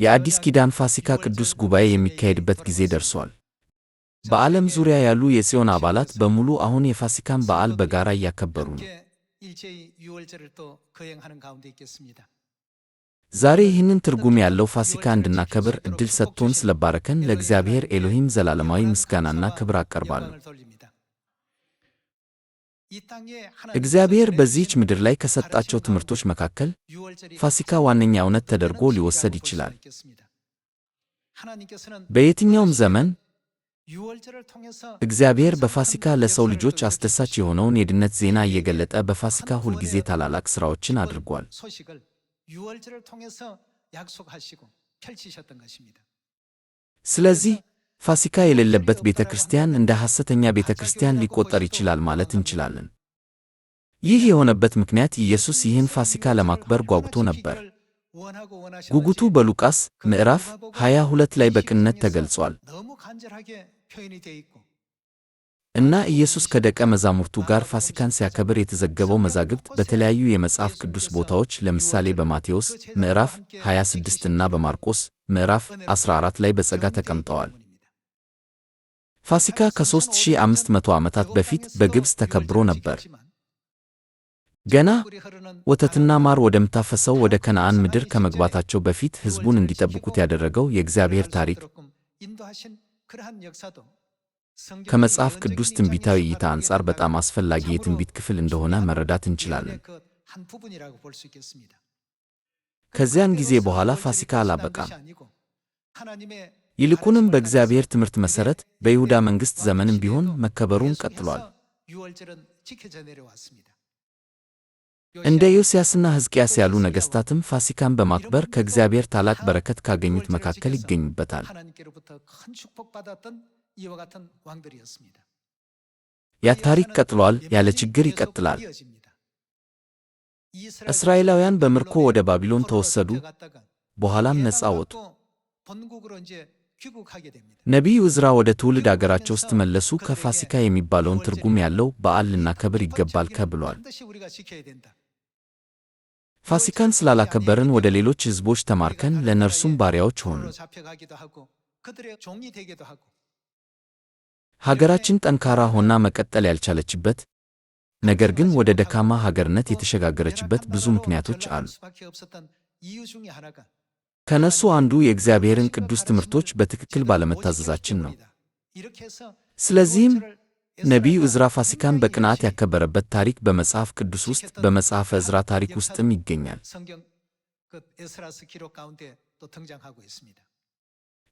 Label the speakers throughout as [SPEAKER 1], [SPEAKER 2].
[SPEAKER 1] የአዲስ ኪዳን ፋሲካ ቅዱስ ጉባኤ የሚካሄድበት ጊዜ ደርሷል። በዓለም ዙሪያ ያሉ የጽዮን አባላት በሙሉ አሁን የፋሲካን በዓል በጋራ እያከበሩ ነው። ዛሬ ይህንን ትርጉም ያለው ፋሲካ እንድናከብር ዕድል ሰጥቶን ስለባረከን ለእግዚአብሔር ኤሎሂም ዘላለማዊ ምስጋናና ክብር አቀርባለሁ። እግዚአብሔር በዚህች ምድር ላይ ከሰጣቸው ትምህርቶች መካከል ፋሲካ ዋነኛ እውነት ተደርጎ ሊወሰድ ይችላል። በየትኛውም ዘመን እግዚአብሔር በፋሲካ ለሰው ልጆች አስደሳች የሆነውን የድነት ዜና እየገለጠ በፋሲካ ሁልጊዜ ታላላቅ ሥራዎችን አድርጓል። ስለዚህ ፋሲካ የሌለበት ቤተ ክርስቲያን እንደ ሐሰተኛ ቤተ ክርስቲያን ሊቆጠር ይችላል ማለት እንችላለን። ይህ የሆነበት ምክንያት ኢየሱስ ይህን ፋሲካ ለማክበር ጓጉቶ ነበር። ጉጉቱ በሉቃስ ምዕራፍ 22 ላይ በቅንነት ተገልጿል። እና ኢየሱስ ከደቀ መዛሙርቱ ጋር ፋሲካን ሲያከብር የተዘገበው መዛግብት በተለያዩ የመጽሐፍ ቅዱስ ቦታዎች ለምሳሌ በማቴዎስ ምዕራፍ 26 እና በማርቆስ ምዕራፍ 14 ላይ በጸጋ ተቀምጠዋል። ፋሲካ ከ3500 ዓመታት በፊት በግብፅ ተከብሮ ነበር። ገና ወተትና ማር ወደምታፈሰው ወደ ከነዓን ምድር ከመግባታቸው በፊት ሕዝቡን እንዲጠብቁት ያደረገው የእግዚአብሔር ታሪክ ከመጽሐፍ ቅዱስ ትንቢታዊ እይታ አንጻር በጣም አስፈላጊ የትንቢት ክፍል እንደሆነ መረዳት እንችላለን። ከዚያን ጊዜ በኋላ ፋሲካ አላበቃም። ይልቁንም በእግዚአብሔር ትምህርት መሠረት በይሁዳ መንግሥት ዘመንም ቢሆን መከበሩን ቀጥሏል። እንደ ዮስያስና ሕዝቅያስ ያሉ ነገሥታትም ፋሲካን በማክበር ከእግዚአብሔር ታላቅ በረከት ካገኙት መካከል ይገኙበታል። ያ ታሪክ ቀጥሏል፣ ያለ ችግር ይቀጥላል። እስራኤላውያን በምርኮ ወደ ባቢሎን ተወሰዱ፣ በኋላም ነፃ ወጡ። ነቢዩ ዕዝራ ወደ ትውልድ አገራቸው ስትመለሱ ከፋሲካ የሚባለውን ትርጉም ያለው በዓል ልናከብር ይገባል ብሏል። ፋሲካን ስላላከበርን ወደ ሌሎች ሕዝቦች ተማርከን ለነርሱም ባሪያዎች ሆንን። ሀገራችን ጠንካራ ሆና መቀጠል ያልቻለችበት፣ ነገር ግን ወደ ደካማ ሀገርነት የተሸጋገረችበት ብዙ ምክንያቶች አሉ። ከነሱ አንዱ የእግዚአብሔርን ቅዱስ ትምህርቶች በትክክል ባለመታዘዛችን ነው። ስለዚህም ነቢዩ ዕዝራ ፋሲካን በቅንዓት ያከበረበት ታሪክ በመጽሐፍ ቅዱስ ውስጥ በመጽሐፈ ዕዝራ ታሪክ ውስጥም ይገኛል።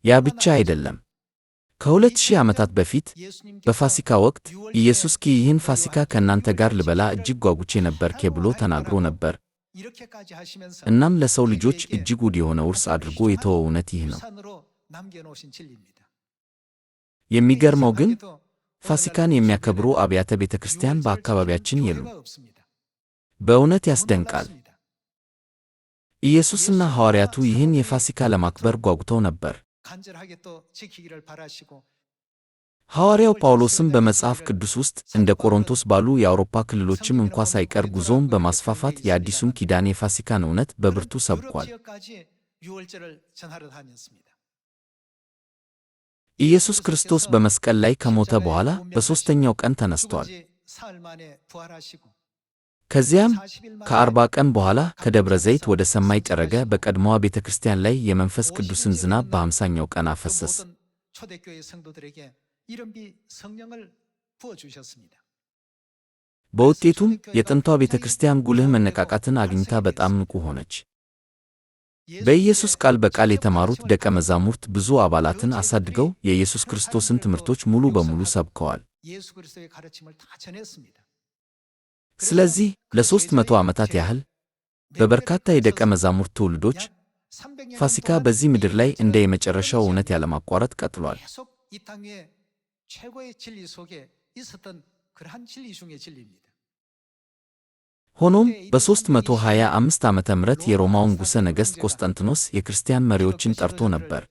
[SPEAKER 1] ያ ብቻ አይደለም። ከ2000 ዓመታት በፊት በፋሲካ ወቅት ኢየሱስ ይህን ፋሲካ ከእናንተ ጋር ልበላ እጅግ ጓጉቼ ነበር ብሎ ተናግሮ ነበር። እናም ለሰው ልጆች እጅግ ውድ የሆነ ውርስ አድርጎ የተወው እውነት ይህ ነው። የሚገርመው ግን ፋሲካን የሚያከብሩ አብያተ ቤተ ክርስቲያን በአካባቢያችን የሉም። በእውነት ያስደንቃል። ኢየሱስና ሐዋርያቱ ይህን የፋሲካ ለማክበር ጓጉተው ነበር። ሐዋርያው ጳውሎስም በመጽሐፍ ቅዱስ ውስጥ እንደ ቆሮንቶስ ባሉ የአውሮፓ ክልሎችም እንኳ ሳይቀር ጉዞውን በማስፋፋት የአዲሱን ኪዳን የፋሲካን እውነት በብርቱ ሰብኳል። ኢየሱስ ክርስቶስ በመስቀል ላይ ከሞተ በኋላ በሦስተኛው ቀን ተነስቷል። ከዚያም ከ40 ቀን በኋላ ከደብረ ዘይት ወደ ሰማይ ጨረገ። በቀድሞዋ ቤተ ክርስቲያን ላይ የመንፈስ ቅዱስን ዝናብ በ50ኛው ቀን አፈሰሰ። በውጤቱም የጥንቷ ቤተ ክርስቲያን ጉልህ መነቃቃትን አግኝታ በጣም ንቁ ሆነች። በኢየሱስ ቃል በቃል የተማሩት ደቀ መዛሙርት ብዙ አባላትን አሳድገው የኢየሱስ ክርስቶስን ትምህርቶች ሙሉ በሙሉ ሰብከዋል። ስለዚህ ለ300 ዓመታት ያህል በበርካታ የደቀ መዛሙርት ትውልዶች ፋሲካ በዚህ ምድር ላይ እንደ የመጨረሻው እውነት ያለማቋረጥ ቀጥሏል። ሆኖም በ325 ዓመተ ምህረት የሮማው ንጉሠ ነገሥት ቆስጠንጢኖስ የክርስቲያን መሪዎችን ጠርቶ ነበር።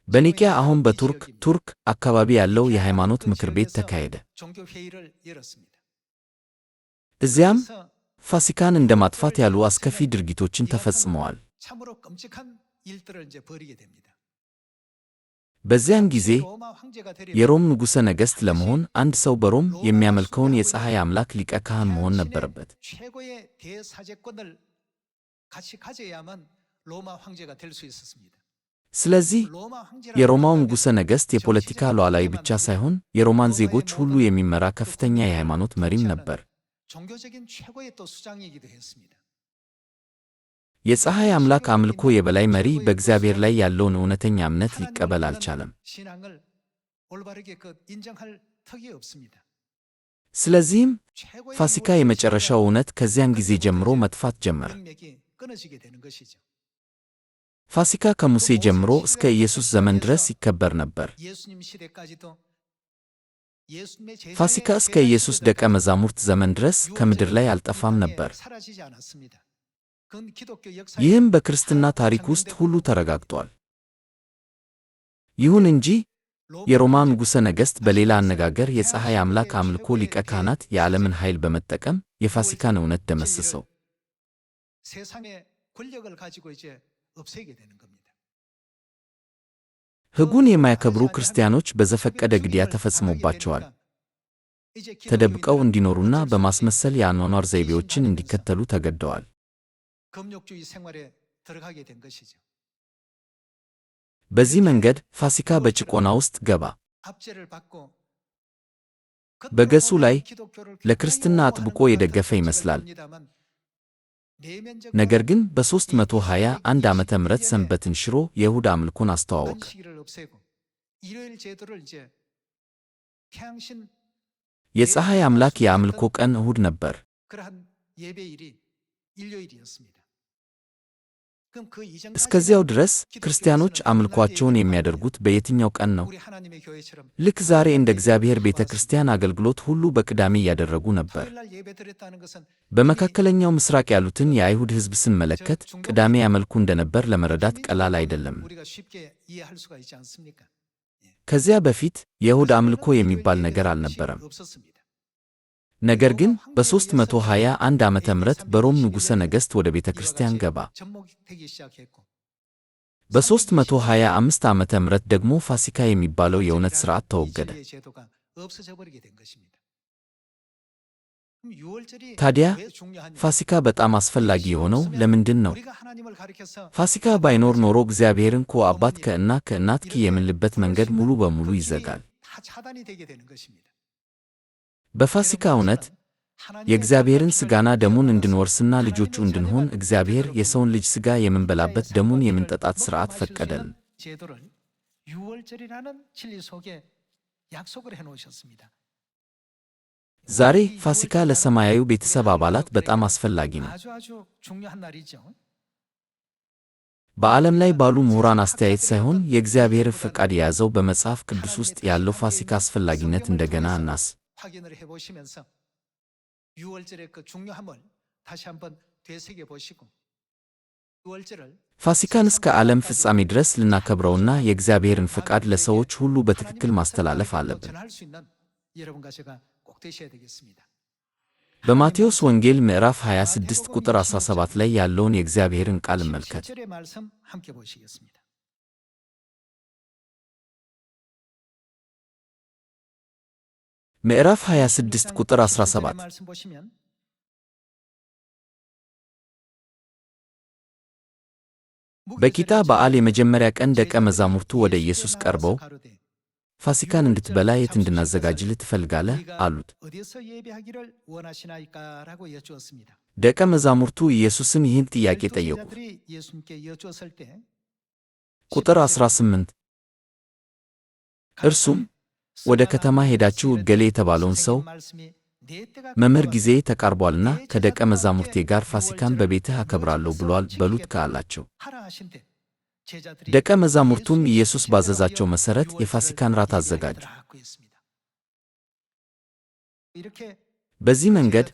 [SPEAKER 1] በኒቅያ አሁን በቱርክ አካባቢ ያለው የሃይማኖት ምክር ቤት ተካሄደ። እዚያም ፋሲካን እንደ ማጥፋት ያሉ አስከፊ ድርጊቶችን ተፈጽመዋል።
[SPEAKER 2] 참으로 끔찍한 일들을 이제 벌이게 됩니다.
[SPEAKER 1] በዚያን ጊዜ
[SPEAKER 2] 로마 황제가 되려면
[SPEAKER 1] የሮም ንጉሠ ነገሥት ለመሆን አንድ ሰው በሮም የሚያመልከውን የፀሐይ አምላክ ሊቀ ካህን መሆን ነበረበት።
[SPEAKER 2] 최고의 대사제권을 같이 가져야만 로마 황제가 될 수 있었습니다.
[SPEAKER 1] ስለዚህ
[SPEAKER 2] 로마 황제라
[SPEAKER 1] የሮማው ንጉሠ ነገሥት የፖለቲካ ሉዓላዊ ብቻ ሳይሆን የሮማን ዜጎች ሁሉ የሚመራ ከፍተኛ የሃይማኖት መሪም ነበር።
[SPEAKER 2] 종교적인 최고의 또 수장이기도 했습니다.
[SPEAKER 1] የፀሐይ አምላክ አምልኮ የበላይ መሪ በእግዚአብሔር ላይ ያለውን እውነተኛ እምነት ሊቀበል አልቻለም።
[SPEAKER 2] 신앙을 올바르게 인정할 턱이 없습니다.
[SPEAKER 1] ስለዚህም
[SPEAKER 2] 최고의
[SPEAKER 1] ፋሲካ የመጨረሻው እውነት ከዚያን ጊዜ ጀምሮ መጥፋት ጀመረ።
[SPEAKER 2] 명맥이 끊어지게 되는 것이죠.
[SPEAKER 1] ፋሲካ ከሙሴ ጀምሮ እስከ ኢየሱስ ዘመን ድረስ ይከበር ነበር።
[SPEAKER 2] 예수님 시대까지도 예수님의
[SPEAKER 1] ፋሲካ እስከ ኢየሱስ ደቀ መዛሙርት ዘመን ድረስ ከምድር ላይ አልጠፋም ነበር።
[SPEAKER 2] 사라지지 않았습니다. 그건 기독교 역사
[SPEAKER 1] ይህም በክርስትና ታሪክ ውስጥ ሁሉ ተረጋግጧል። ይሁን እንጂ የሮማ ንጉሠ ነገሥት በሌላ አነጋገር የፀሐይ አምላክ አምልኮ ሊቀ ካህናት የዓለምን ኃይል በመጠቀም የፋሲካን እውነት ደመሰሰው።
[SPEAKER 2] 세상의 권력을 가지고 이제 없애게 되는 겁니다.
[SPEAKER 1] ሕጉን የማያከብሩ ክርስቲያኖች በዘፈቀደ ግድያ ተፈጽሞባቸዋል። ተደብቀው እንዲኖሩና በማስመሰል የአኗኗር ዘይቤዎችን እንዲከተሉ ተገደዋል።
[SPEAKER 2] 금욕주의 생활에 들어가게 된 것이죠.
[SPEAKER 1] በዚህ መንገድ ፋሲካ በጭቆና ውስጥ ገባ።
[SPEAKER 2] 압제를 받고
[SPEAKER 1] በገጹ ላይ
[SPEAKER 2] 기독교를
[SPEAKER 1] ለክርስትና አጥብቆ የደገፈ ይመስላል።
[SPEAKER 2] 합니다만 내면적으로
[SPEAKER 1] ነገር ግን በ321 ዓመተ ምህረት ሰንበትን ሽሮ የይሁዳ አምልኮን አስተዋወቀ።
[SPEAKER 2] 안식일을 없애고 일요일 제도를 이제 태양신
[SPEAKER 1] የፀሐይ አምላክ የአምልኮ ቀን እሁድ ነበር።
[SPEAKER 2] 그러한 예배일이 일요일이었습니다. 그럼 그 이전까지
[SPEAKER 1] እስከዚያው ድረስ ክርስቲያኖች አምልኳቸውን የሚያደርጉት በየትኛው ቀን ነው?
[SPEAKER 2] 우리 하나님의 교회처럼
[SPEAKER 1] ልክ ዛሬ እንደ እግዚአብሔር ቤተ ክርስቲያን አገልግሎት ሁሉ በቅዳሜ እያደረጉ ነበር።
[SPEAKER 2] 토요일 날 예배드렸다는 것은
[SPEAKER 1] በመካከለኛው ምስራቅ ያሉትን የአይሁድ ሕዝብ ስንመለከት ቅዳሜ ያመልኩ እንደነበር ለመረዳት ቀላል አይደለም።
[SPEAKER 2] 우리가 쉽게 이해할 수가 있지 않습니까?
[SPEAKER 1] ከዚያ በፊት የእሁድ አምልኮ የሚባል ነገር አልነበረም።
[SPEAKER 2] 없었습니다.
[SPEAKER 1] ነገር ግን በ321 ዓመተ ምህረት በሮም ንጉሠ ነገሥት ወደ ቤተ ክርስቲያን ገባ።
[SPEAKER 2] 접목되기 시작했고
[SPEAKER 1] በ325 ዓመተ ምህረት ደግሞ ፋሲካ የሚባለው የእውነት ሥርዓት ተወገደ።
[SPEAKER 2] 이 제도가 없어져 버리게 된 것입니다. 그럼 유월절이
[SPEAKER 1] ታዲያ
[SPEAKER 2] 왜 중요한지
[SPEAKER 1] ፋሲካ በጣም አስፈላጊ የሆነው ለምንድን ነው?
[SPEAKER 2] 우리가 하나님을 가리켜서
[SPEAKER 1] ፋሲካ ባይኖር ኖሮ እግዚአብሔርን ከአባት ከእናት የምንልበት መንገድ ሙሉ በሙሉ ይዘጋል።
[SPEAKER 2] 다 차단이 되게 되는 것입니다.
[SPEAKER 1] በፋሲካ እውነት የእግዚአብሔርን ሥጋና ደሙን እንድንወርስና ልጆቹ እንድንሆን እግዚአብሔር የሰውን ልጅ ሥጋ የምንበላበት ደሙን የምንጠጣት ሥርዓት ፈቀደልን።
[SPEAKER 2] 제도를 유월절이라는 진리 속에 약속을 해 놓으셨습니다.
[SPEAKER 1] ዛሬ ፋሲካ ለሰማያዊው ቤተሰብ አባላት በጣም አስፈላጊ ነው።
[SPEAKER 2] 아주 중요한 날이죠.
[SPEAKER 1] በዓለም ላይ ባሉ ምሁራን አስተያየት ሳይሆን የእግዚአብሔርን ፈቃድ የያዘው በመጽሐፍ ቅዱስ ውስጥ ያለው ፋሲካ አስፈላጊነት እንደገና
[SPEAKER 2] 확인을 해 보시면서 유월절의 그 중요함을 다시 한번 되새겨 보시고 유월절을
[SPEAKER 1] ፋሲካን እስከ ዓለም ፍጻሜ ድረስ ልናከብረውና የእግዚአብሔርን ፈቃድ ለሰዎች ሁሉ በትክክል ማስተላለፍ አለብን።
[SPEAKER 2] 전할 수 있는 여러분과 제가 꼭 되셔야 되겠습니다.
[SPEAKER 1] በማቴዎስ ወንጌል ምዕራፍ 26 ቁጥር 17 ላይ ያለውን የእግዚአብሔርን ቃል እንመልከት።
[SPEAKER 2] 17절의 말씀 함께 보시겠습니다.
[SPEAKER 1] ምዕራፍ 26 ቁጥር 17
[SPEAKER 2] 말씀 보시면
[SPEAKER 1] በቂጣ በዓል የመጀመሪያ ቀን ደቀ መዛሙርቱ ወደ ኢየሱስ ቀርበው ፋሲካን እንድትበላ የት እንድናዘጋጅልህ ትፈልጋለህ? አሉት።
[SPEAKER 2] 어디서 예배하기를 원하시나이까라고 여쭈었습니다.
[SPEAKER 1] ደቀ መዛሙርቱ ኢየሱስን ይህን ጥያቄ ጠየቁ።
[SPEAKER 2] 제자들이 예수님께 여쭈었을 때
[SPEAKER 1] ቁጥር 18 እርሱም ወደ ከተማ ሄዳችሁ እገሌ የተባለውን ሰው መምህር ጊዜ ተቃርቧልና ከደቀ መዛሙርቴ ጋር ፋሲካን በቤትህ አከብራለሁ ብሏል በሉት አላቸው። ደቀ መዛሙርቱም ኢየሱስ ባዘዛቸው መሠረት የፋሲካን ራት አዘጋጁ። በዚህ መንገድ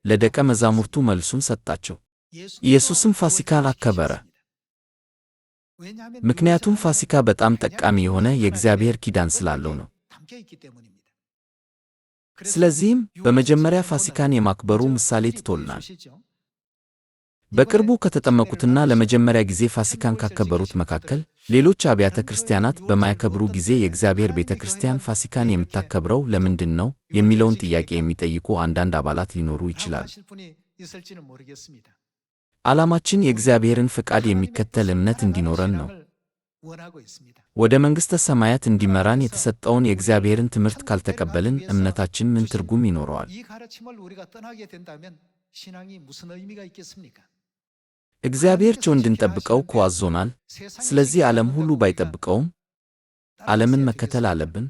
[SPEAKER 1] ለደቀ መዛሙርቱ መልሱን ሰጣቸው። ኢየሱስም ፋሲካን አከበረ። ምክንያቱም ፋሲካ በጣም ጠቃሚ የሆነ የእግዚአብሔር ኪዳን ስላለው ነው። ስለዚህም በመጀመሪያ ፋሲካን የማክበሩ ምሳሌ ትቶልናል። በቅርቡ ከተጠመቁትና ለመጀመሪያ ጊዜ ፋሲካን ካከበሩት መካከል ሌሎች አብያተ ክርስቲያናት በማያከብሩ ጊዜ የእግዚአብሔር ቤተ ክርስቲያን ፋሲካን የምታከብረው ለምንድን ነው የሚለውን ጥያቄ የሚጠይቁ አንዳንድ አባላት ሊኖሩ ይችላሉ። ዓላማችን የእግዚአብሔርን ፈቃድ የሚከተል እምነት እንዲኖረን ነው። ወደ መንግሥተ ሰማያት እንዲመራን የተሰጠውን የእግዚአብሔርን ትምህርት ካልተቀበልን እምነታችን ምን ትርጉም ይኖረዋል? እግዚአብሔር እንድንጠብቀው እኮ አዞናል። ስለዚህ ዓለም ሁሉ ባይጠብቀውም ዓለምን መከተል አለብን?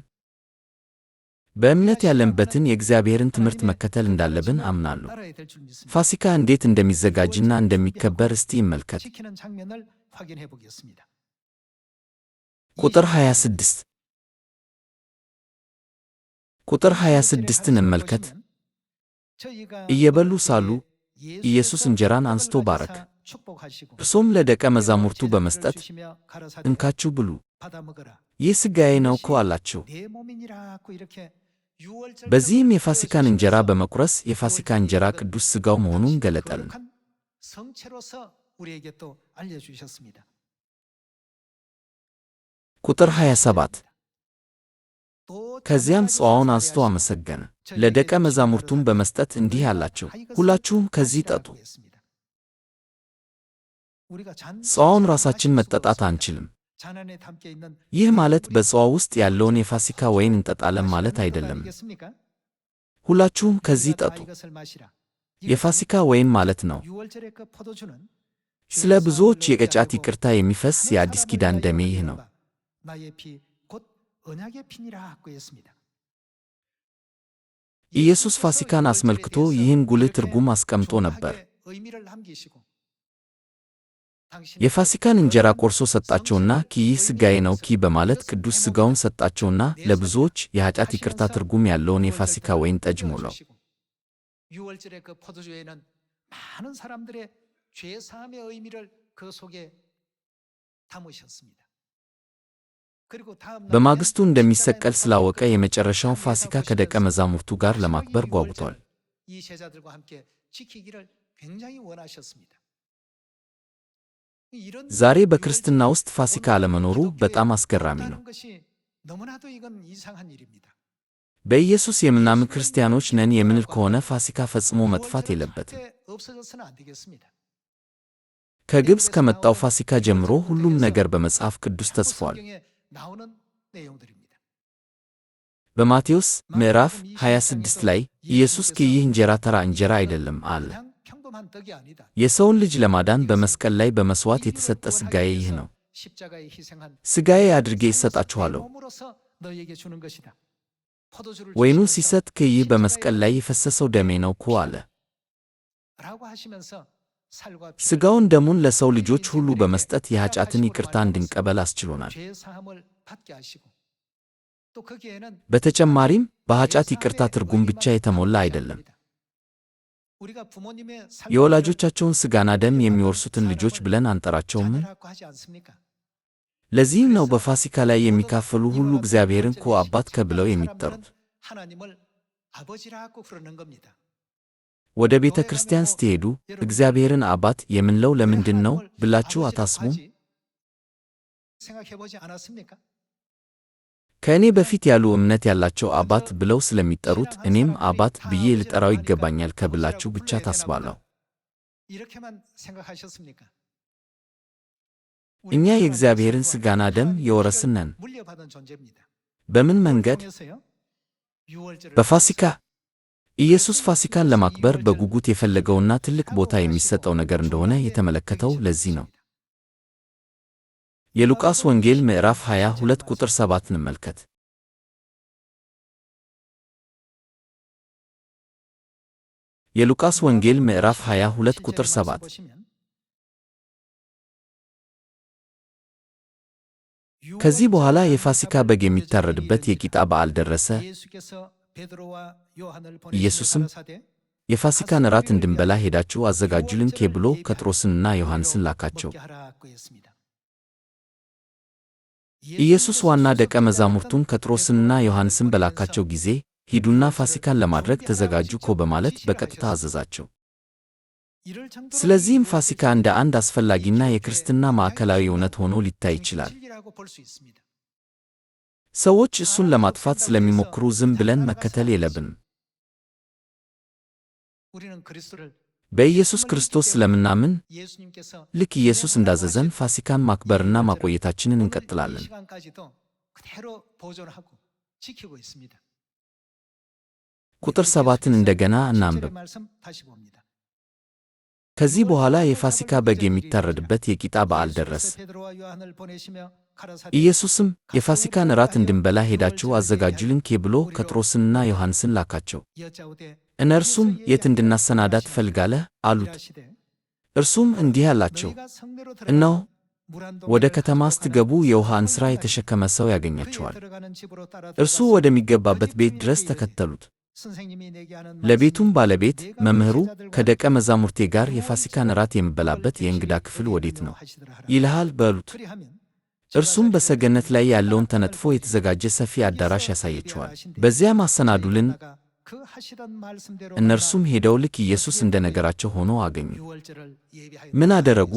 [SPEAKER 1] በእምነት ያለንበትን የእግዚአብሔርን ትምህርት መከተል እንዳለብን አምናለሁ። ፋሲካ እንዴት እንደሚዘጋጅና እንደሚከበር እስቲ ይመልከት። ቁጥር 26 ቁጥር 26ን እንመልከት። እየበሉ ሳሉ ኢየሱስ እንጀራን አንስቶ ባረከ፣ እርሱም ለደቀ መዛሙርቱ በመስጠት እንካችሁ ብሉ፣ ይህ ሥጋዬ ነው እኮ አላቸው። በዚህም የፋሲካን እንጀራ በመቁረስ የፋሲካ እንጀራ ቅዱስ ሥጋው መሆኑን ገለጠልን። ቁጥር 27 ከዚያም ጽዋውን አንስቶ አመሰገነ፣ ለደቀ መዛሙርቱም በመስጠት እንዲህ አላቸው፣ ሁላችሁም ከዚህ ጠጡ። ጽዋውን ራሳችን መጠጣት አንችልም። ይህ ማለት በጽዋው ውስጥ ያለውን የፋሲካ ወይን እንጠጣለን ማለት አይደለም። ሁላችሁም ከዚህ ጠጡ የፋሲካ ወይን ማለት ነው። ስለ ብዙዎች የኃጢአት ይቅርታ የሚፈስ የአዲስ ኪዳን ደሜ ይህ ነው። ኢየሱስ ፋሲካን አስመልክቶ ይህን ጉልህ ትርጉም አስቀምጦ ነበር። የፋሲካን እንጀራ ቆርሶ ሰጣቸውና ይህ ሥጋዬ ነው በማለት ቅዱስ ሥጋውን ሰጣቸውና ለብዙዎች የኃጢአት ይቅርታ ትርጉም ያለውን የፋሲካ ወይን ጠጅ ሞላው። በማግስቱ እንደሚሰቀል ስላወቀ የመጨረሻውን ፋሲካ ከደቀ መዛሙርቱ ጋር ለማክበር ጓጉቷል። ዛሬ በክርስትና ውስጥ ፋሲካ አለመኖሩ በጣም አስገራሚ ነው። በኢየሱስ የምናምን ክርስቲያኖች ነን የምንል ከሆነ ፋሲካ ፈጽሞ መጥፋት የለበትም። ከግብፅ ከመጣው ፋሲካ ጀምሮ ሁሉም ነገር በመጽሐፍ ቅዱስ ተጽፏል። በማቴዎስ ምዕራፍ 26 ላይ ኢየሱስ ይህ እንጀራ ተራ እንጀራ አይደለም አለ። የሰውን ልጅ ለማዳን በመስቀል ላይ በመሥዋዕት የተሰጠ ሥጋዬ ይህ ነው። ሥጋዬ አድርጌ እሰጣችኋለሁ። ወይኑን ሲሰጥ ይህ በመስቀል ላይ የፈሰሰው ደሜ ነው እኮ አለ። ሥጋውን ደሙን ለሰው ልጆች ሁሉ በመስጠት የኃጢአትን ይቅርታ እንድንቀበል አስችሎናል። በተጨማሪም በኃጢአት ይቅርታ ትርጉም ብቻ የተሞላ አይደለም። የወላጆቻቸውን ሥጋና ደም የሚወርሱትን ልጆች ብለን አንጠራቸውም? ለዚህም ነው በፋሲካ ላይ የሚካፈሉ ሁሉ እግዚአብሔርን አባት ብለው የሚጠሩት። ወደ ቤተ ክርስቲያን ስትሄዱ እግዚአብሔርን አባት የምንለው ለምንድን ነው ብላችሁ አታስቡም? ከእኔ በፊት ያሉ እምነት ያላቸው አባት ብለው ስለሚጠሩት እኔም አባት ብዬ ልጠራው ይገባኛል ብላችሁ ብቻ ታስባለሁ። እኛ የእግዚአብሔርን ሥጋና ደም የወረስን ነን። በምን መንገድ? በፋሲካ። ኢየሱስ ፋሲካን ለማክበር በጉጉት የፈለገውና ትልቅ ቦታ የሚሰጠው ነገር እንደሆነ የተመለከተው ለዚህ ነው። የሉቃስ ወንጌል ምዕራፍ 22 ቁጥር 7 እንመልከት። የሉቃስ ወንጌል ምዕራፍ 22 ቁጥር 7 ከዚህ በኋላ የፋሲካ በግ የሚታረድበት የቂጣ በዓል ደረሰ። ኢየሱስም የፋሲካን እራት እንድንበላ ሄዳችሁ አዘጋጁልን ብሎ ጴጥሮስንና ዮሐንስን ላካቸው። ኢየሱስ ዋና ደቀ መዛሙርቱን ጴጥሮስንና ዮሐንስን በላካቸው ጊዜ ሂዱና ፋሲካን ለማድረግ ተዘጋጁ በማለት በቀጥታ አዘዛቸው።
[SPEAKER 2] 이럴 정도로
[SPEAKER 1] ስለዚህም
[SPEAKER 2] 이
[SPEAKER 1] ፋሲካ እንደ አንድ አስፈላጊና የክርስትና ማዕከላዊ እውነት ሆኖ ሊታይ ይችላል።
[SPEAKER 2] 진리라고 볼 수 있습니다.
[SPEAKER 1] ሰዎች እሱን ለማጥፋት ስለሚሞክሩ ዝም ብለን መከተል የለብንም።
[SPEAKER 2] 우리는 그리스도를
[SPEAKER 1] በኢየሱስ ክርስቶስ ስለምናምን
[SPEAKER 2] 예수님께서
[SPEAKER 1] ልክ ኢየሱስ እንዳዘዘን ፋሲካን ማክበርና ማቆየታችንን እንቀጥላለን።
[SPEAKER 2] 이 시간까지도 그대로 보존하고 지키고 있습니다.
[SPEAKER 1] ቁጥር 7ን እንደገና እናንብብ።
[SPEAKER 2] 10절의 말씀 다시 봅니다.
[SPEAKER 1] ከዚህ በኋላ የፋሲካ በግ የሚታረድበት የቂጣ በዓል ደረሰ።
[SPEAKER 2] 베드로와 요한을 보내시며 가라사대
[SPEAKER 1] ኢየሱስም የፋሲካን እራት እንድንበላ ሄዳችሁ አዘጋጁልን ብሎ ጴጥሮስንና ዮሐንስን ላካቸው።
[SPEAKER 2] 여짜오되
[SPEAKER 1] እነርሱም የት እንድናሰናዳ ትፈልጋለህ አሉት።
[SPEAKER 2] 이르시되
[SPEAKER 1] እርሱም እንዲህ አላቸው፣
[SPEAKER 2] 너희가 성내로
[SPEAKER 1] እነሆ
[SPEAKER 2] 물한
[SPEAKER 1] ወደ
[SPEAKER 2] 동이를
[SPEAKER 1] ከተማ
[SPEAKER 2] 가지고
[SPEAKER 1] ስትገቡ
[SPEAKER 2] 가는
[SPEAKER 1] የውሃ
[SPEAKER 2] 사람을
[SPEAKER 1] እንስራ የተሸከመ ሰው
[SPEAKER 2] 그리에
[SPEAKER 1] ያገኛቸዋል።
[SPEAKER 2] 들어가는 집으로 따라
[SPEAKER 1] እርሱ
[SPEAKER 2] 들어가서
[SPEAKER 1] ወደሚገባበት ቤት ድረስ ተከተሉት።
[SPEAKER 2] 선생님이 내게 하는
[SPEAKER 1] ለቤቱም ባለቤት
[SPEAKER 2] 내가
[SPEAKER 1] መምህሩ
[SPEAKER 2] 제자들과
[SPEAKER 1] ከደቀ መዛሙርቴ ጋር የፋሲካን እራት የምበላበት የእንግዳ ክፍል ወዴት ነው
[SPEAKER 2] 하시더라 하라.
[SPEAKER 1] ይልሃል በሉት።
[SPEAKER 2] 그리하면
[SPEAKER 1] እርሱም በሰገነት ላይ ያለውን ተነጥፎ የተዘጋጀ ሰፊ አዳራሽ ያሳያቸዋል። በዚያም አሰናዱልን።
[SPEAKER 2] 그 하시던 말씀대로
[SPEAKER 1] እነርሱም ሄደው ልክ ኢየሱስ እንደነገራቸው ሆኖ አገኙ።
[SPEAKER 2] 유월절을 예비하여
[SPEAKER 1] ምን አደረጉ?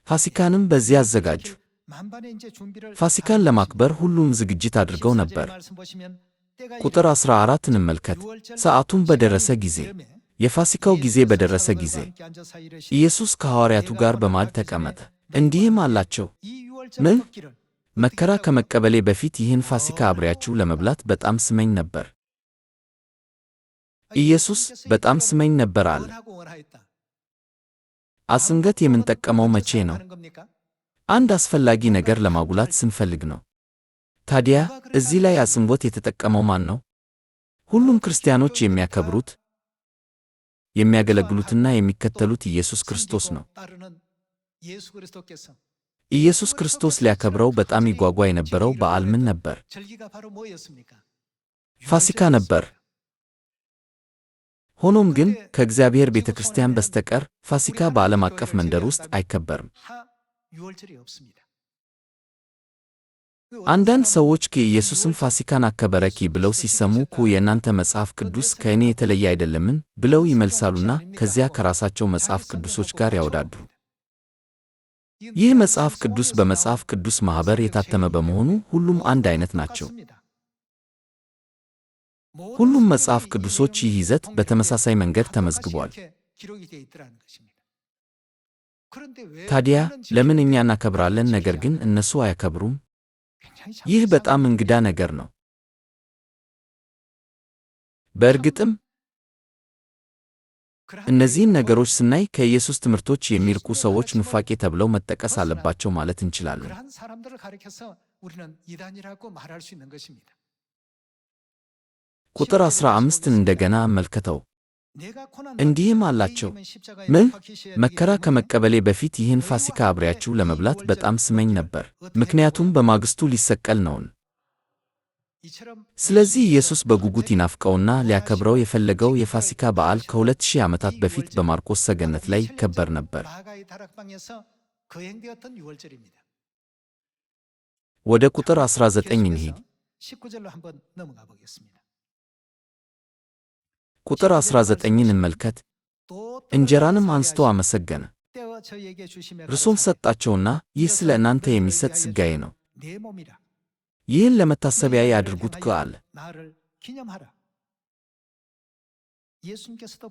[SPEAKER 1] ፋሲካንም በዚያ አዘጋጁ።
[SPEAKER 2] 만반의 이제 준비를
[SPEAKER 1] ፋሲካን ለማክበር ሁሉም ዝግጅት አድርገው ነበር።
[SPEAKER 2] 말씀 보시면 때가
[SPEAKER 1] ቁጥር 14 እንመልከት። ሰዓቱም በደረሰ ጊዜ፣ የፋሲካው ጊዜ በደረሰ ጊዜ ኢየሱስ ከሐዋርያቱ ጋር በማዕድ ተቀመጠ። እንዲህም አላቸው፣ ምን? መከራ ከመቀበሌ በፊት ይህን ፋሲካ አብሬያችሁ ለመብላት በጣም ስመኝ ነበር። ኢየሱስ በጣም ስመኝ ነበር አለ። አጽንዖት የምንጠቀመው መቼ ነው? አንድ አስፈላጊ ነገር ለማጉላት ስንፈልግ ነው። ታዲያ እዚህ ላይ አጽንዖት የተጠቀመው ማን ነው? ሁሉም ክርስቲያኖች የሚያከብሩት፣ የሚያገለግሉትና የሚከተሉት ኢየሱስ ክርስቶስ ነው። ኢየሱስ ክርስቶስ ሊያከብረው በጣም ይጓጓ የነበረው በዓል ምን ነበር? ፋሲካ ነበር። ሆኖም ግን ከእግዚአብሔር ቤተ ክርስቲያን በስተቀር ፋሲካ በዓለም አቀፍ መንደር ውስጥ አይከበርም። አንዳንድ ሰዎች ኢየሱስም ፋሲካን አከበረ ብለው ሲሰሙ የእናንተ መጽሐፍ ቅዱስ ከእኔ የተለየ አይደለምን ብለው ይመልሳሉና ከዚያ ከራሳቸው መጽሐፍ ቅዱሶች ጋር ያወዳድሩ። ይህ መጽሐፍ ቅዱስ በመጽሐፍ ቅዱስ ማኅበር የታተመ በመሆኑ ሁሉም አንድ ዓይነት ናቸው። ሁሉም መጽሐፍ ቅዱሶች ይህ ይዘት በተመሳሳይ መንገድ ተመዝግቧል። ታዲያ ለምን እኛ እናከብራለን ነገር ግን እነሱ አያከብሩም? ይህ በጣም እንግዳ ነገር ነው። በእርግጥም እነዚህን ነገሮች ስናይ ከኢየሱስ ትምህርቶች የሚርቁ ሰዎች ኑፋቄ ተብለው መጠቀስ አለባቸው ማለት እንችላለን። ቁጥር 15ን እንደገና መልከተው። እንዲህም አላቸው፣ ምን? መከራ ከመቀበሌ በፊት ይህን ፋሲካ አብሬያችሁ ለመብላት በጣም ስመኝ ነበር፣ ምክንያቱም በማግስቱ ሊሰቀል ነውን። ስለዚህ ኢየሱስ በጉጉት ይናፍቀውና ሊያከብረው የፈለገው የፋሲካ በዓል ከ2000 ዓመታት በፊት በማርቆስ ሰገነት ላይ ይከበር ነበር። ወደ ቁጥር 19 እንሂድ። ቁጥር 19ን እንመልከት። እንጀራንም አንስቶ አመሰገነ፣ እርሱም ሰጣቸውና ይህ ስለ እናንተ የሚሰጥ ሥጋዬ ነው፣ ይህን ለመታሰቢያዬ አድርጉት አለ።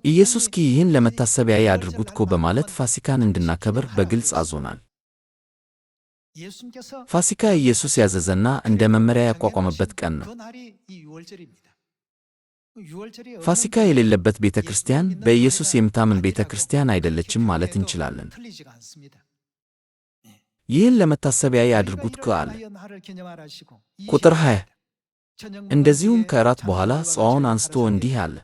[SPEAKER 1] ኢየሱስ ይህን ለመታሰቢያዬ አድርጉት በማለት ፋሲካን እንድናከብር በግልጽ አዞናል። ፋሲካ ኢየሱስ ያዘዘና እንደ መመሪያ ያቋቋመበት ቀን ነው። ፋሲካ የሌለበት ቤተ ክርስቲያን በኢየሱስ የምታምን ቤተ ክርስቲያን አይደለችም ማለት እንችላለን። ይህን ለመታሰቢያዬ አድርጉት አለ። ቁጥር 20 እንደዚሁም ከእራት በኋላ ጽዋውን አንስቶ እንዲህ አለ፣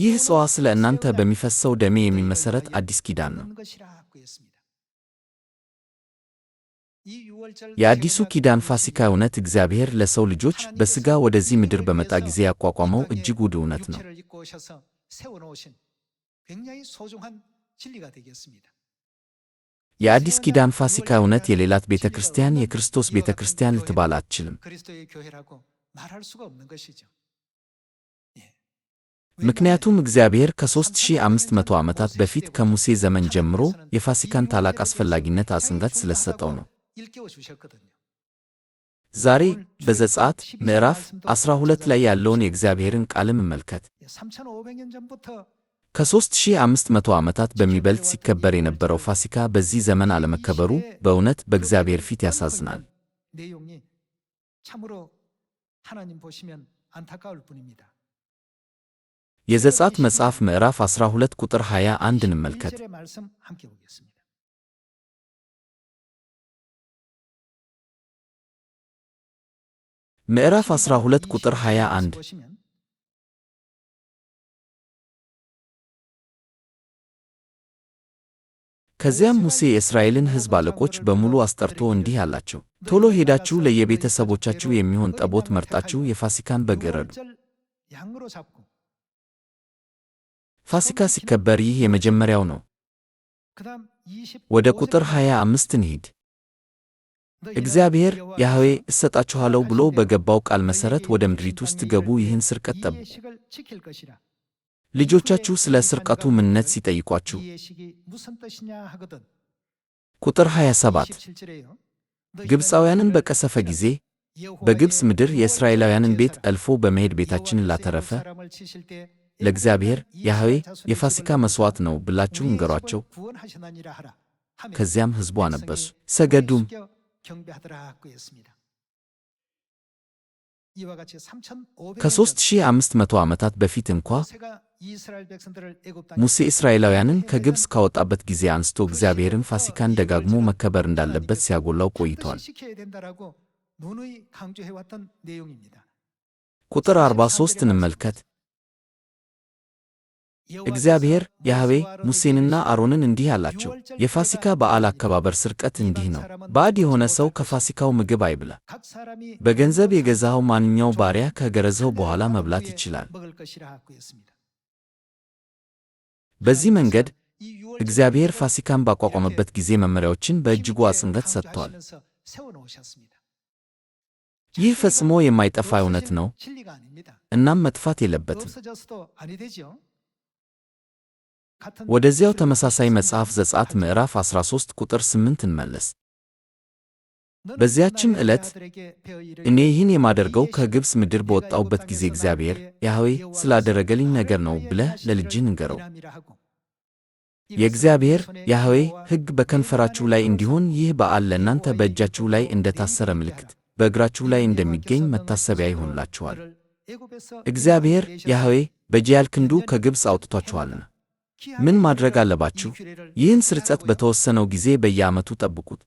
[SPEAKER 1] ይህ ጽዋ ስለ እናንተ በሚፈሰው ደሜ የሚመሠረት አዲስ ኪዳን ነው። የአዲሱ ኪዳን ፋሲካ እውነት እግዚአብሔር ለሰው ልጆች በሥጋ ወደዚህ ምድር በመጣ ጊዜ ያቋቋመው እጅግ ውድ እውነት ነው። የአዲስ ኪዳን ፋሲካ እውነት የሌላት ቤተ ክርስቲያን የክርስቶስ ቤተ ክርስቲያን ልትባል አትችልም። ምክንያቱም እግዚአብሔር ከ3500 ዓመታት በፊት ከሙሴ ዘመን ጀምሮ የፋሲካን ታላቅ አስፈላጊነት አጽንዖት ስለሰጠው ነው። ዛሬ በዘጸአት ምዕራፍ 12 ላይ ያለውን የእግዚአብሔርን ቃል እንመልከት። ከ3500 ዓመታት በሚበልጥ ሲከበር የነበረው ፋሲካ በዚህ ዘመን አለመከበሩ በእውነት በእግዚአብሔር ፊት ያሳዝናል። የዘጸአት መጽሐፍ ምዕራፍ 12 ቁጥር 21 እንመልከት። ምዕራፍ 12 ቁጥር 21 ከዚያም ሙሴ የእስራኤልን ሕዝብ አለቆች በሙሉ አስጠርቶ እንዲህ አላቸው፣ ቶሎ ሄዳችሁ ለየቤተሰቦቻችሁ የሚሆን ጠቦት መርጣችሁ የፋሲካን በግ እረዱ። ፋሲካ ሲከበር ይህ የመጀመሪያው ነው። ወደ ቁጥር 25 እንሂድ። እግዚአብሔር ያህዌ እሰጣችኋለሁ ብሎ በገባው ቃል መሠረት ወደ ምድሪቱ ስትገቡ ይህን ሥርቀት ጠብቁ። ልጆቻችሁ ስለ ሥርቀቱ ምንነት ሲጠይቋችሁ። ቁጥር 27 ግብፃውያንን በቀሰፈ ጊዜ በግብፅ ምድር የእስራኤላውያንን ቤት አልፎ በመሄድ ቤታችንን ላተረፈ ለእግዚአብሔር ያህዌ የፋሲካ መሥዋዕት ነው ብላችሁ እንገሯቸው። ከዚያም ሕዝቡ አነበሱ ሰገዱም። ከ3500 ዓመታት በፊት እንኳ ሙሴ እስራኤላውያንን ከግብፅ ካወጣበት ጊዜ አንስቶ እግዚአብሔርን ፋሲካን ደጋግሞ መከበር እንዳለበት ሲያጎላው ቆይቷል። ቁጥር 43 እንመልከት። እግዚአብሔር ያህዌ ሙሴንና አሮንን እንዲህ አላቸው፣ የፋሲካ በዓል አከባበር ሥርቀት እንዲህ ነው። ባዕድ የሆነ ሰው ከፋሲካው ምግብ አይብላ። በገንዘብ የገዛኸው ማንኛው ባሪያ ከገረዘው በኋላ መብላት ይችላል። በዚህ መንገድ እግዚአብሔር ፋሲካን ባቋቋመበት ጊዜ መመሪያዎችን በእጅጉ አጽንዖት ሰጥቷል። ይህ ፈጽሞ የማይጠፋ እውነት ነው፣ እናም መጥፋት የለበትም። ወደዚያው ተመሳሳይ መጽሐፍ ዘጸአት ምዕራፍ 13 ቁጥር 8 እንመለስ። በዚያችም ዕለት እኔ ይህን የማደርገው ከግብፅ ምድር በወጣሁበት ጊዜ እግዚአብሔር ያህዌ ስላደረገልኝ ነገር ነው ብለህ ለልጅህ ንገረው። የእግዚአብሔር ያህዌ ሕግ በከንፈራችሁ ላይ እንዲሆን ይህ በዓል ለእናንተ በእጃችሁ ላይ እንደ ታሰረ ምልክት በእግራችሁ ላይ እንደሚገኝ መታሰቢያ ይሆንላችኋል። እግዚአብሔር ያህዌ በኃያል ክንዱ ከግብፅ አውጥቷችኋልና። ምን ማድረግ አለባችሁ? ይህን ሥርጸት በተወሰነው ጊዜ በየዓመቱ ጠብቁት።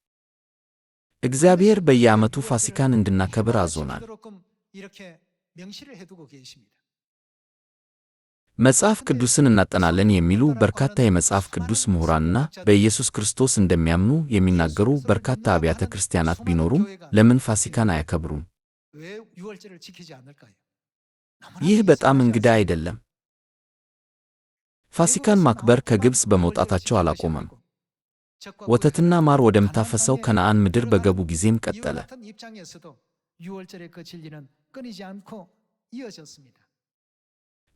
[SPEAKER 1] እግዚአብሔር በየዓመቱ ፋሲካን እንድናከብር አዞናል። መጽሐፍ ቅዱስን እናጠናለን የሚሉ በርካታ የመጽሐፍ ቅዱስ ምሁራንና በኢየሱስ ክርስቶስ እንደሚያምኑ የሚናገሩ በርካታ አብያተ ክርስቲያናት ቢኖሩም ለምን ፋሲካን አያከብሩም? ይህ በጣም እንግዳ አይደለም። ፋሲካን ማክበር ከግብፅ በመውጣታቸው አላቆመም። ወተትና ማር ወደምታፈሰው ከነዓን ምድር በገቡ ጊዜም ቀጠለ።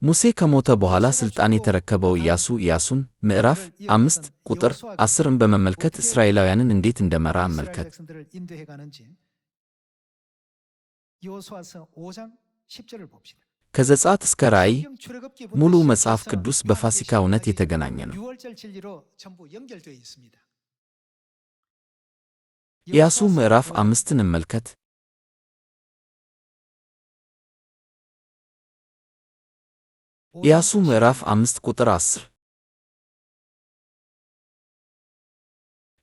[SPEAKER 1] ሙሴ ከሞተ በኋላ ሥልጣን የተረከበው ኢያሱን ምዕራፍ 5 ቁጥር 10ን በመመልከት እስራኤላውያንን እንዴት እንደመራ አመልከት። ከዘጸአት እስከ ራእይ ሙሉ መጽሐፍ ቅዱስ በፋሲካ እውነት የተገናኘ ነው። ኢያሱ ምዕራፍ 5ን እንመልከት። ኢያሱ ምዕራፍ 5 ቁጥር 10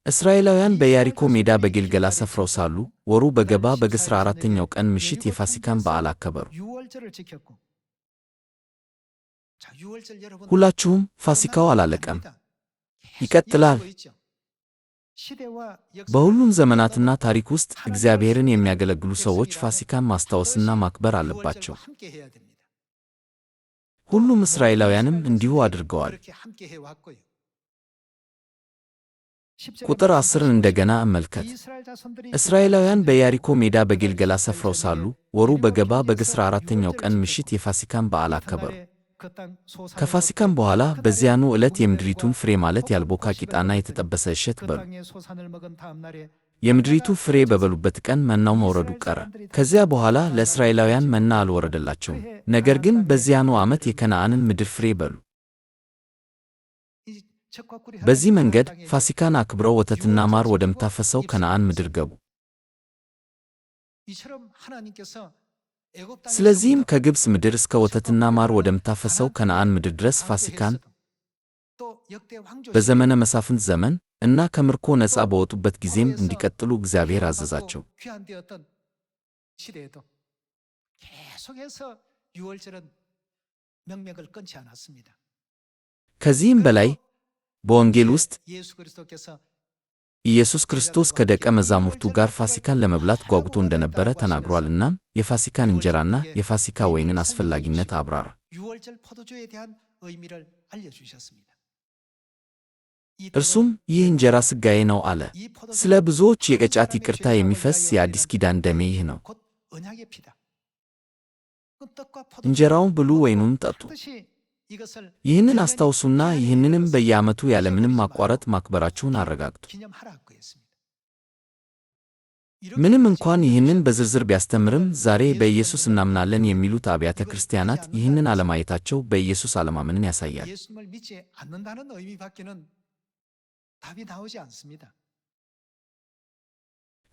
[SPEAKER 1] እስራኤላውያን በኢያሪኮ ሜዳ በጌልገላ ሰፍረው ሳሉ ወሩ በገባ በ14ኛው ቀን ምሽት የፋሲካን በዓል አከበሩ። ሁላችሁም ፋሲካው አላለቀም፣ ይቀጥላል። በሁሉም ዘመናትና ታሪክ ውስጥ እግዚአብሔርን የሚያገለግሉ ሰዎች ፋሲካን ማስታወስና ማክበር አለባቸው። ሁሉም እስራኤላውያንም እንዲሁ አድርገዋል። ቁጥር 10ን እንደገና እመልከት። እስራኤላውያን በኢያሪኮ ሜዳ በጌልገላ ሰፍረው ሳሉ ወሩ በገባ በ14ኛው ቀን ምሽት የፋሲካን በዓል አከበሩ። ከፋሲካም በኋላ በዚያኑ ዕለት የምድሪቱን ፍሬ ማለት ያልቦካ ቂጣና የተጠበሰ እሸት በሉ። የምድሪቱ ፍሬ በበሉበት ቀን መናው መውረዱ ቀረ። ከዚያ በኋላ ለእስራኤላውያን መና አልወረደላቸውም። ነገር ግን በዚያኑ ዓመት የከነዓንን ምድር ፍሬ በሉ። በዚህ መንገድ ፋሲካን አክብረው ወተትና ማር ወደምታፈሰው ከነዓን ምድር ገቡ። ስለዚህም ከግብፅ ምድር እስከ ወተትና ማር ወደምታፈሰው ከነዓን ምድር ድረስ ፋሲካን በዘመነ መሳፍንት ዘመን እና ከምርኮ ነፃ በወጡበት ጊዜም እንዲቀጥሉ እግዚአብሔር አዘዛቸው። ከዚህም በላይ በወንጌል ውስጥ ኢየሱስ ክርስቶስ ከደቀ መዛሙርቱ ጋር ፋሲካን ለመብላት ጓጉቶ እንደነበረ ተናግሯል። እናም የፋሲካን እንጀራና የፋሲካ ወይንን አስፈላጊነት አብራራ። እርሱም ይህ እንጀራ ሥጋዬ ነው አለ። ስለ ብዙዎች የኃጢአት ይቅርታ የሚፈስ የአዲስ ኪዳን ደሜ ይህ ነው። እንጀራውን ብሉ፣ ወይኑን ጠጡ። ይህንን አስታውሱና ይህንንም በየዓመቱ ያለምንም ማቋረጥ ማክበራችሁን አረጋግጡ። ምንም እንኳን ይህንን በዝርዝር ቢያስተምርም ዛሬ በኢየሱስ እናምናለን የሚሉት አብያተ ክርስቲያናት ይህንን አለማየታቸው በኢየሱስ አለማመንን ያሳያል።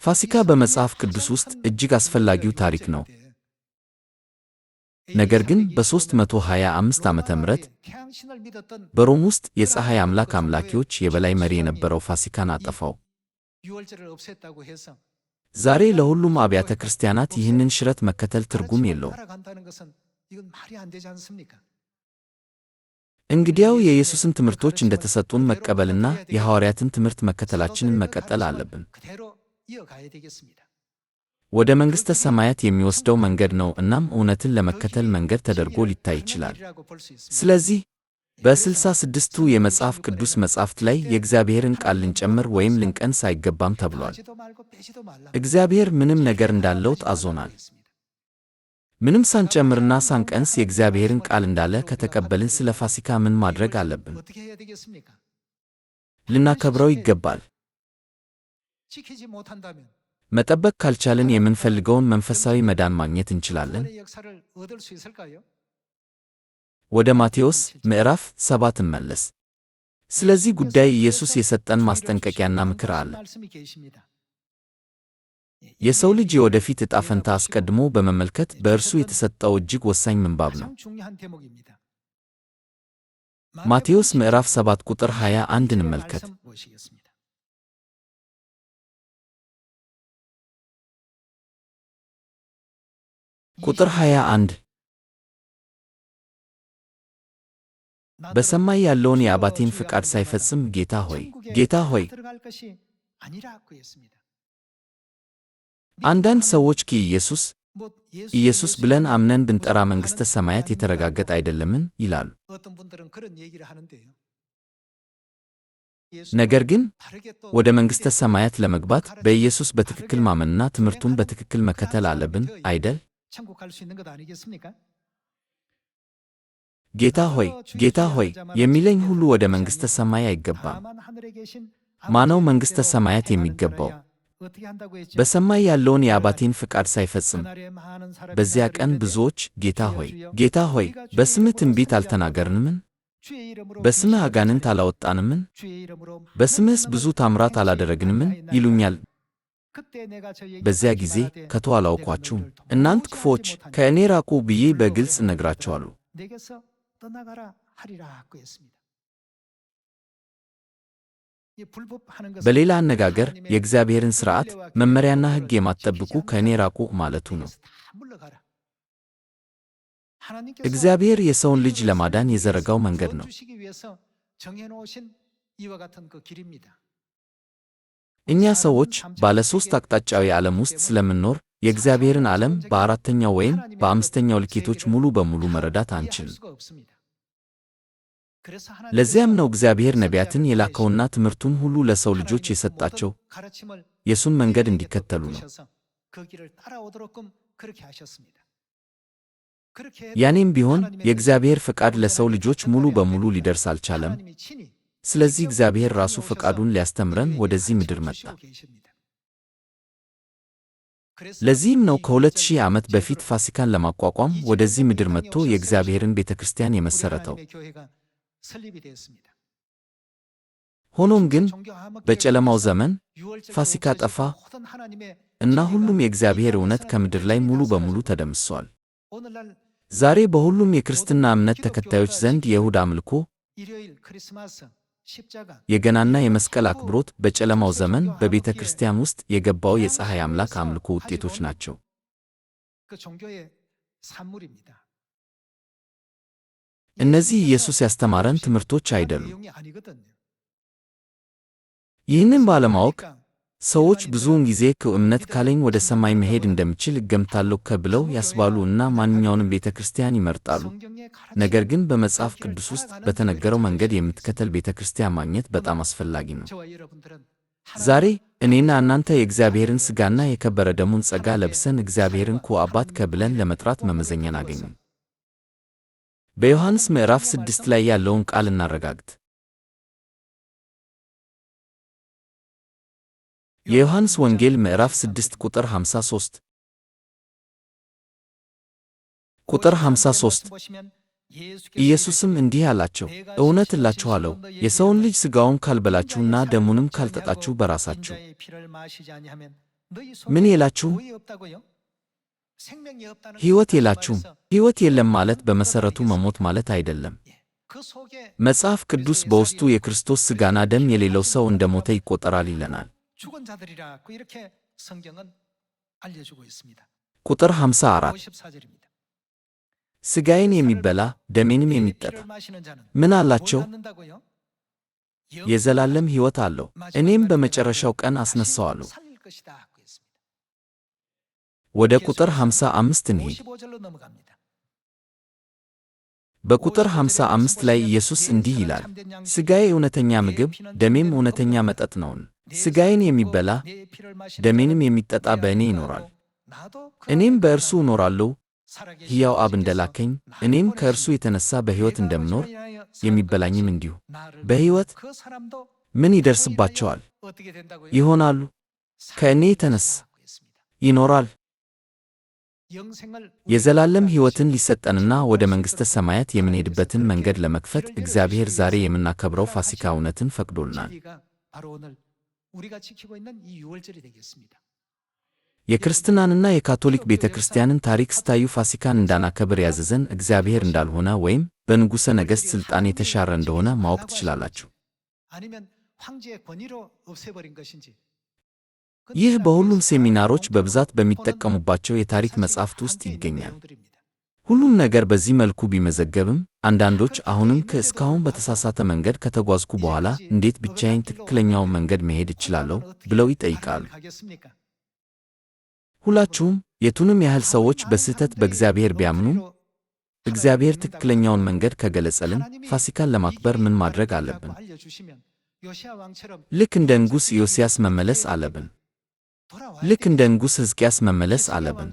[SPEAKER 1] ፋሲካ በመጽሐፍ ቅዱስ ውስጥ እጅግ አስፈላጊው ታሪክ ነው። ነገር ግን በ325 ዓመተ ምህረት በሮም ውስጥ የፀሐይ አምላክ አምላኪዎች የበላይ መሪ የነበረው ፋሲካን አጠፋው። ዛሬ ለሁሉም አብያተ ክርስቲያናት ይህንን ሽረት መከተል ትርጉም የለውም። እንግዲያው የኢየሱስን ትምህርቶች እንደተሰጡን መቀበልና የሐዋርያትን ትምህርት መከተላችንን መቀጠል አለብን። ወደ መንግሥተ ሰማያት የሚወስደው መንገድ ነው። እናም እውነትን ለመከተል መንገድ ተደርጎ ሊታይ ይችላል። ስለዚህ በ66ቱ የመጽሐፍ ቅዱስ መጻሕፍት ላይ የእግዚአብሔርን ቃል ልንጨምር ወይም ልንቀንስ አይገባም ተብሏል። እግዚአብሔር ምንም ነገር እንዳለው አዞናል። ምንም ሳንጨምርና ሳንቀንስ የእግዚአብሔርን ቃል እንዳለ ከተቀበልን ስለ ፋሲካ ምን ማድረግ አለብን? ልናከብረው ይገባል። መጠበቅ ካልቻልን የምንፈልገውን መንፈሳዊ መዳን ማግኘት እንችላለን? ወደ ማቴዎስ ምዕራፍ 7 እንመለስ። ስለዚህ ጉዳይ ኢየሱስ የሰጠን ማስጠንቀቂያና ምክር አለ። የሰው ልጅ የወደፊት ዕጣ ፈንታ አስቀድሞ በመመልከት በእርሱ የተሰጠው እጅግ ወሳኝ ምንባብ ነው። ማቴዎስ ምዕራፍ 7 ቁጥር 21 እንመልከት። ቁጥር 21 በሰማይ ያለውን የአባቴን ፍቃድ ሳይፈጽም ጌታ ሆይ ጌታ ሆይ። አንዳንድ ሰዎች ኢየሱስ ብለን አምነን ብንጠራ መንግሥተ ሰማያት የተረጋገጠ አይደለምን ይላሉ። ነገር ግን ወደ መንግሥተ ሰማያት ለመግባት በኢየሱስ በትክክል ማመንና ትምህርቱን በትክክል መከተል አለብን አይደል? ጌታ ሆይ ጌታ ሆይ የሚለኝ ሁሉ ወደ መንግሥተ ሰማይ አይገባም። ማነው መንግሥተ ሰማያት የሚገባው? በሰማይ ያለውን የአባቴን ፍቃድ ሳይፈጽም። በዚያ ቀን ብዙዎች ጌታ ሆይ ጌታ ሆይ በስምህ ትንቢት አልተናገርንምን? በስምህ አጋንንት አላወጣንምን? በስምህስ ብዙ ታምራት አላደረግንምን? ይሉኛል። በዚያ ጊዜ ከቶ አላውኳችሁም፣ እናንት ክፉዎች ከእኔ ራቁ ብዬ በግልጽ እነግራቸዋለሁ። በሌላ አነጋገር የእግዚአብሔርን ሥርዓት መመሪያና ሕግ የማትጠብቁ ከእኔ ራቁ ማለቱ ነው። እግዚአብሔር የሰውን ልጅ ለማዳን የዘረጋው መንገድ ነው። እኛ ሰዎች ባለ ሦስት አቅጣጫዊ ዓለም ውስጥ ስለምንኖር የእግዚአብሔርን ዓለም በአራተኛው ወይም በአምስተኛው ልኬቶች ሙሉ በሙሉ መረዳት አንችልም። ለዚያም ነው እግዚአብሔር ነቢያትን የላከውና ትምህርቱን ሁሉ ለሰው ልጆች የሰጣቸው የሱን መንገድ እንዲከተሉ ነው። ያኔም ቢሆን የእግዚአብሔር ፈቃድ ለሰው ልጆች ሙሉ በሙሉ ሊደርስ አልቻለም። ስለዚህ እግዚአብሔር ራሱ ፈቃዱን ሊያስተምረን ወደዚህ ምድር መጣ። ለዚህም ነው ከ2000 ዓመት በፊት ፋሲካን ለማቋቋም ወደዚህ ምድር መጥቶ የእግዚአብሔርን ቤተ ክርስቲያን የመሠረተው። ሆኖም ግን በጨለማው ዘመን ፋሲካ ጠፋ እና ሁሉም የእግዚአብሔር እውነት ከምድር ላይ ሙሉ በሙሉ ተደምስሷል። ዛሬ በሁሉም የክርስትና እምነት ተከታዮች ዘንድ የእሁድ አምልኮ፣ የገናና የመስቀል አክብሮት በጨለማው ዘመን በቤተ ክርስቲያን ውስጥ የገባው የፀሐይ አምላክ አምልኮ ውጤቶች ናቸው። እነዚህ ኢየሱስ ያስተማረን ትምህርቶች አይደሉም። ይህንን ባለማወቅ ሰዎች ብዙውን ጊዜ እምነት ካለኝ ወደ ሰማይ መሄድ እንደምችል እገምታለሁ ብለው ያስባሉ እና ማንኛውንም ቤተ ክርስቲያን ይመርጣሉ። ነገር ግን በመጽሐፍ ቅዱስ ውስጥ በተነገረው መንገድ የምትከተል ቤተ ክርስቲያን ማግኘት በጣም አስፈላጊ ነው። ዛሬ እኔና እናንተ የእግዚአብሔርን ሥጋና የከበረ ደሙን ጸጋ ለብሰን እግዚአብሔርን አባት ብለን ለመጥራት መመዘኛን አገኙ። በዮሐንስ ምዕራፍ 6 ላይ ያለውን ቃል እናረጋግጥ። የዮሐንስ ወንጌል ምዕራፍ 6 ቁጥር 53 ቁጥር 53 ኢየሱስም እንዲህ አላቸው፣ እውነት እላችኋለሁ የሰውን ልጅ ሥጋውን ካልበላችሁና ደሙንም ካልጠጣችሁ በራሳችሁ ምን የላችሁም? ሕይወት የላችሁም። ሕይወት የለም ማለት በመሠረቱ መሞት ማለት አይደለም። መጽሐፍ ቅዱስ በውስጡ የክርስቶስ ሥጋና ደም የሌለው ሰው እንደ ሞተ ይቆጠራል ይለናል። ቁጥር 54 ሥጋዬን የሚበላ ደሜንም የሚጠጣ ምን አላቸው? የዘላለም ሕይወት አለው፣ እኔም በመጨረሻው ቀን አስነሣዋለሁ። ወደ ቁጥር 55 እንሂድ። በቁጥር 55 ላይ ኢየሱስ እንዲህ ይላል፣ ሥጋዬ እውነተኛ ምግብ ደሜም እውነተኛ መጠጥ ነውን። ሥጋዬን የሚበላ ደሜንም የሚጠጣ በእኔ ይኖራል፣ እኔም በእርሱ እኖራለሁ። ሕያው አብ እንደላከኝ እኔም ከእርሱ የተነሣ በሕይወት እንደምኖር የሚበላኝም እንዲሁ በሕይወት ምን ይደርስባቸዋል? ይሆናሉ። ከእኔ የተነሣ ይኖራል። የዘላለም ሕይወትን ሊሰጠንና ወደ መንግሥተ ሰማያት የምንሄድበትን መንገድ ለመክፈት እግዚአብሔር ዛሬ የምናከብረው ፋሲካ እውነትን ፈቅዶልናል። የክርስትናንና የካቶሊክ ቤተ ክርስቲያንን ታሪክ ስታዩ ፋሲካን እንዳናከብር ያዘዘን እግዚአብሔር እንዳልሆነ ወይም በንጉሠ ነገሥት ሥልጣን የተሻረ እንደሆነ ማወቅ ትችላላችሁ። ይህ በሁሉም ሴሚናሮች በብዛት በሚጠቀሙባቸው የታሪክ መጻሕፍት ውስጥ ይገኛል። ሁሉም ነገር በዚህ መልኩ ቢመዘገብም አንዳንዶች አሁንም እስካሁን በተሳሳተ መንገድ ከተጓዝኩ በኋላ እንዴት ብቻዬን ትክክለኛውን መንገድ መሄድ እችላለሁ ብለው ይጠይቃሉ። ሁላችሁም የቱንም ያህል ሰዎች በስህተት በእግዚአብሔር ቢያምኑም እግዚአብሔር ትክክለኛውን መንገድ ከገለጸልን ፋሲካን ለማክበር ምን ማድረግ አለብን? ልክ እንደ ንጉሥ ኢዮስያስ መመለስ አለብን። ልክ እንደ ንጉሥ ሕዝቅያስ መመለስ አለብን።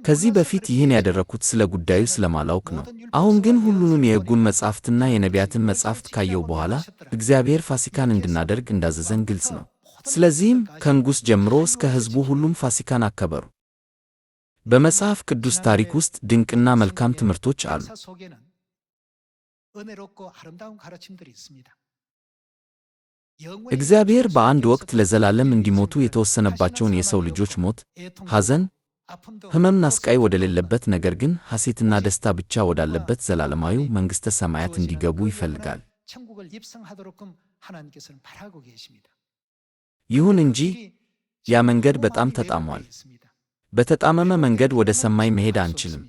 [SPEAKER 1] ከዚህ በፊት ይህን ያደረኩት ስለ ጉዳዩ ስለማላውቅ ነው። አሁን ግን ሁሉንም የሕጉን መጻሕፍትና የነቢያትን መጻሕፍት ካየው በኋላ እግዚአብሔር ፋሲካን እንድናደርግ እንዳዘዘን ግልጽ ነው። ስለዚህም ከንጉሥ ጀምሮ እስከ ሕዝቡ ሁሉም ፋሲካን አከበሩ። በመጽሐፍ ቅዱስ ታሪክ ውስጥ ድንቅና መልካም ትምህርቶች አሉ። እግዚአብሔር በአንድ ወቅት ለዘላለም እንዲሞቱ የተወሰነባቸውን የሰው ልጆች ሞት፣ ሐዘን፣ ሕመምና ስቃይ ወደሌለበት ነገር ግን ሐሴትና ደስታ ብቻ ወዳለበት ዘላለማዊው መንግሥተ ሰማያት እንዲገቡ ይፈልጋል። ይሁን እንጂ ያ መንገድ በጣም ተጣሟል። በተጣመመ መንገድ ወደ ሰማይ መሄድ አንችልም።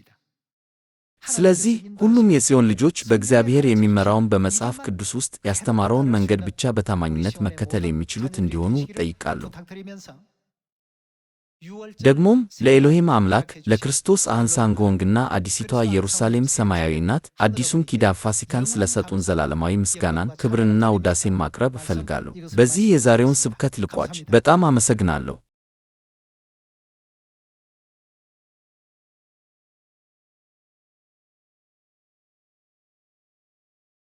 [SPEAKER 1] ስለዚህ ሁሉም የጽዮን ልጆች በእግዚአብሔር የሚመራውን በመጽሐፍ ቅዱስ ውስጥ ያስተማረውን መንገድ ብቻ በታማኝነት መከተል የሚችሉት እንዲሆኑ እጠይቃለሁ። ደግሞም ለኤሎሂም አምላክ ለክርስቶስ አህንሳንጎንግና አዲሲቷ ኢየሩሳሌም ሰማያዊ ናት አዲሱን ኪዳን ፋሲካን ስለሰጡን ዘላለማዊ ምስጋናን ክብርንና ውዳሴን ማቅረብ እፈልጋለሁ። በዚህ የዛሬውን ስብከት ልቋጭ። በጣም አመሰግናለሁ።